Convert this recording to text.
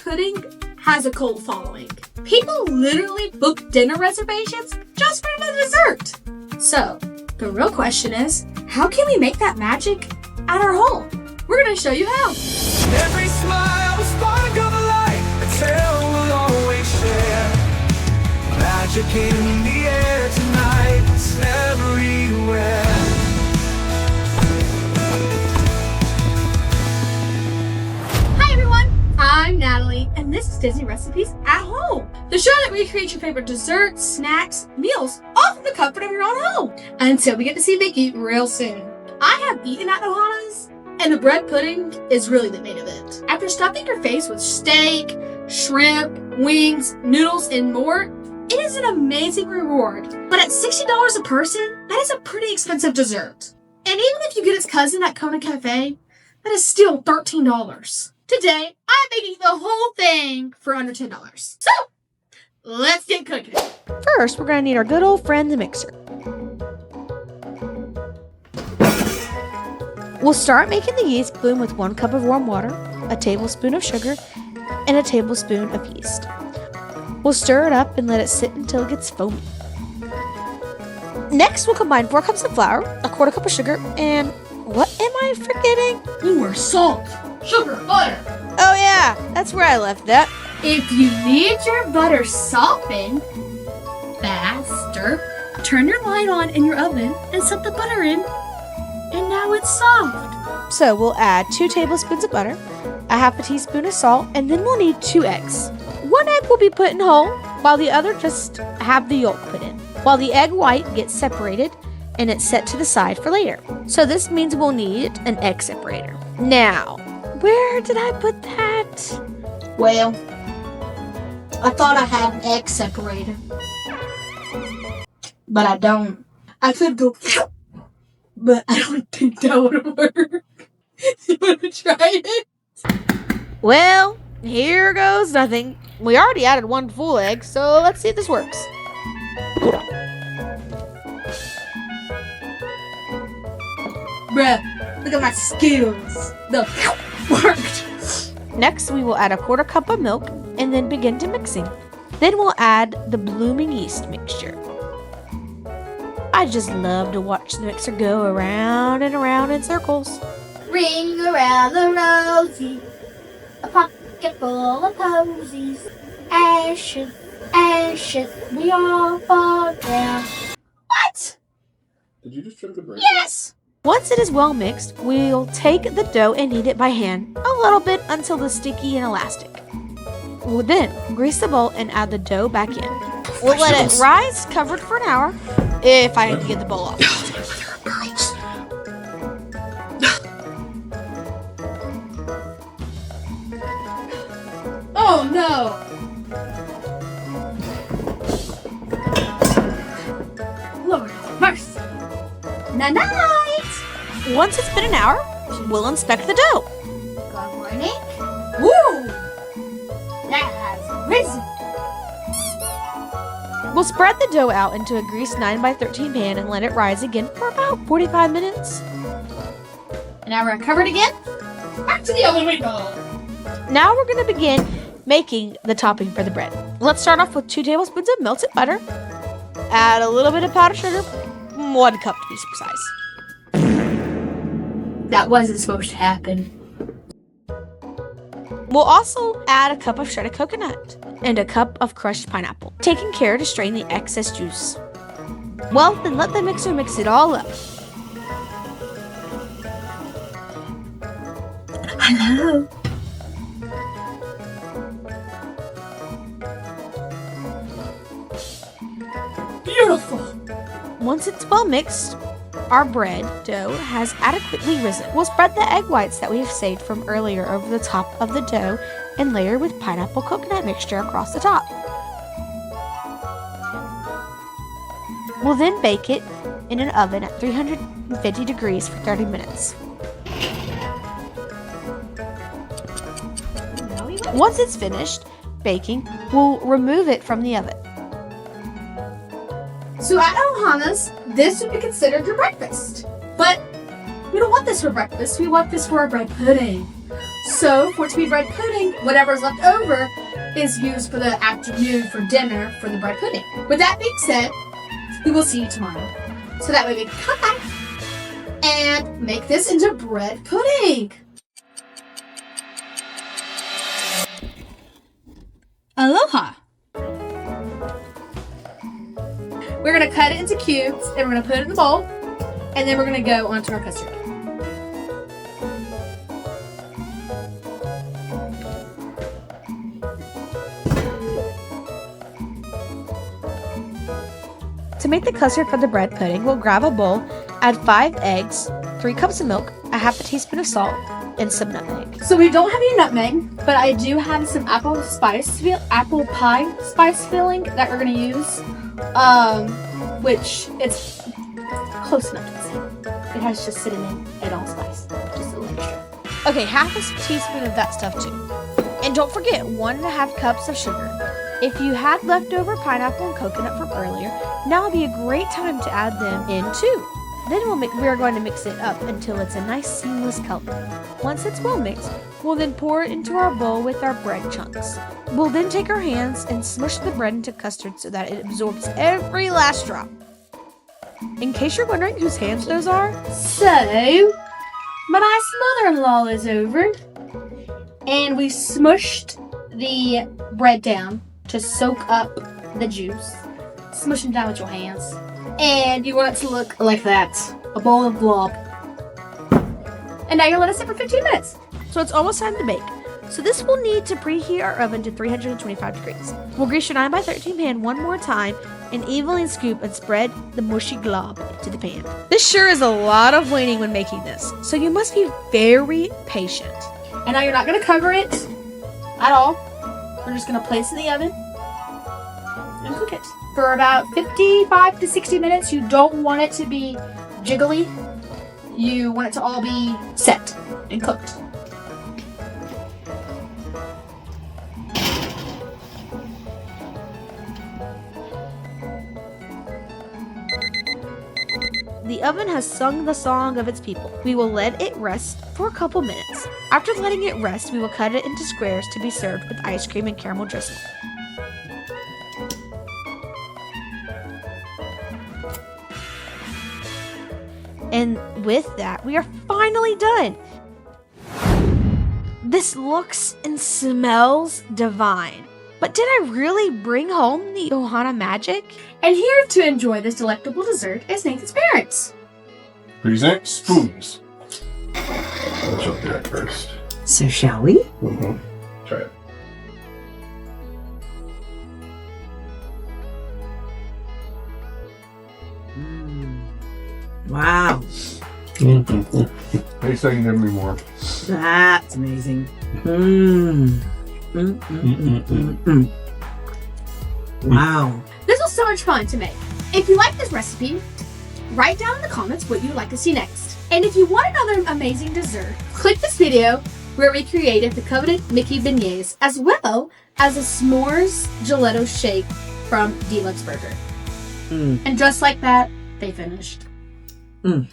pudding has a cult following. People literally book dinner reservations just for the dessert. So, the real question is, how can we make that magic at our home? We're gonna show you how. Every smile, a spark of light, a tale we'll always share. Magic in the air tonight, it's everywhere. Hi everyone, I'm Natalie, and this is Disney Recipes at Home, the show that recreates your favorite desserts, snacks, meals, all from the comfort of your own home. Until we get to see Mickey real soon. I have eaten at Ohana's, and the bread pudding is really the main event. After stuffing your face with steak, shrimp, wings, noodles, and more, it is an amazing reward. But at $60 a person, that is a pretty expensive dessert. And even if you get its cousin at Kona Cafe, that is still $13. Today, I'm making the whole thing for under $10. So, let's get cooking. First, we're going to need our good old friend, the mixer. We'll start making the yeast bloom with 1 cup of warm water, a tablespoon of sugar, and a tablespoon of yeast. We'll stir it up and let it sit until it gets foamy. Next, we'll combine 4 cups of flour, a 1/4 cup of sugar, and what am I forgetting? More salt, sugar, butter. Oh yeah, that's where I left that. If you need your butter softened faster, turn your light on in your oven and set the butter in. And now it's soft. So we'll add 2 tablespoons of butter, a 1/2 teaspoon of salt, and then we'll need 2 eggs. 1 egg will be put in whole, while the other just have the yolk put in, while the egg white gets separated and it's set to the side for later. So this means we'll need an egg separator. Now, where did I put that? Well, I thought I had an egg separator, but I don't. I could go, but I don't think that would work. You want to try it? Well, here goes nothing. We already added 1 full egg, so let's see if this works. Bruh, look at my skills. The worked. Next, we will add a 1/4 cup of milk and then begin to mixing. Then we'll add the blooming yeast mixture. I just love to watch the mixer go around and around in circles. Ring around the rosy, a pocket full of posies. Ashes, ashes, we all fall down. What? Did you just drink the break? Yes! Once it is well mixed, we'll take the dough and knead it by hand a little bit until it's sticky and elastic. We'll then grease the bowl and add the dough back in. We'll let it rise covered for an hour if I can get the bowl off. Girls. Oh no! Lord have mercy. Night! Once it's been an hour, we'll inspect the dough. Good morning. Woo! That has risen. We'll spread the dough out into a greased 9x13 pan and let it rise again for about 45 minutes. And now we're gonna cover it again. Back to the oven we go. Now we're going to begin making the topping for the bread. Let's start off with 2 tablespoons of melted butter. Add a little bit of powdered sugar, 1 cup to be precise. That wasn't supposed to happen. We'll also add a cup of shredded coconut and a cup of crushed pineapple, taking care to strain the excess juice. Well, then let the mixer mix it all up. Hello? Beautiful! Once it's well mixed, our bread dough has adequately risen. We'll spread the egg whites that we have saved from earlier over the top of the dough and layer with pineapple coconut mixture across the top. We'll then bake it in an oven at 350 degrees for 30 minutes. Once it's finished baking, we'll remove it from the oven. So at Ohana's, this would be considered your breakfast. But we don't want this for breakfast, we want this for our bread pudding. So, for it to be bread pudding, whatever's left over is used for the afternoon for dinner for the bread pudding. With that being said, we will see you tomorrow. So that way we can come back and make this into bread pudding. Aloha! We're going to cut it into cubes and we're going to put it in the bowl and then we're going to go onto our custard. To make the custard for the bread pudding, we'll grab a bowl, add 5 eggs, 3 cups of milk, a half a teaspoon of salt, and some nutmeg. So we don't have any nutmeg, but I do have some apple pie spice filling that we're gonna use. Which it's close enough to the same. It has just cinnamon and allspice, just a little extra. Okay, half a teaspoon of that stuff too. And don't forget 1.5 cups of sugar. If you had leftover pineapple and coconut from earlier, now would be a great time to add them in too. Then we are going to mix it up until it's a nice seamless color. Once it's well mixed, we'll then pour it into our bowl with our bread chunks. We'll then take our hands and smush the bread into custard so that it absorbs every last drop. In case you're wondering whose hands those are, So, my nice mother-in-law is over, and we smushed the bread down to soak up the juice. Smush them down with your hands. And you want it to look like that. A bowl of blob. And now you'll let it sit for 15 minutes. so it's almost time to bake. So this will need to preheat our oven to 325 degrees. We'll grease your 9x13 pan one more time and evenly scoop and spread the mushy glob into the pan. This sure is a lot of waiting when making this, so you must be very patient. And now you're not going to cover it at all. We're just going to place it in the oven and cook it for about 55 to 60 minutes. You don't want it to be jiggly. You want it to all be set and cooked. The oven has sung the song of its people. We will let it rest for a couple minutes. After letting it rest, we will cut it into squares to be served with ice cream and caramel drizzle. And with that, we are finally done. This looks and smells divine. But did I really bring home the Ohana magic? And here to enjoy this delectable dessert is Nathan's parents. Present spoons. Let's jump that first. So shall we? Mm-hmm. Try it. Wow, They say never more. that's amazing. Mm. Mm, mm, mm, mm, mm. Wow. This was so much fun to make. If you like this recipe, write down in the comments what you'd like to see next. And if you want another amazing dessert, click this video where we created the coveted Mickey beignets as well as a s'mores gelato shake from Deluxe Burger. Mm. And just like that, they finished. Mm.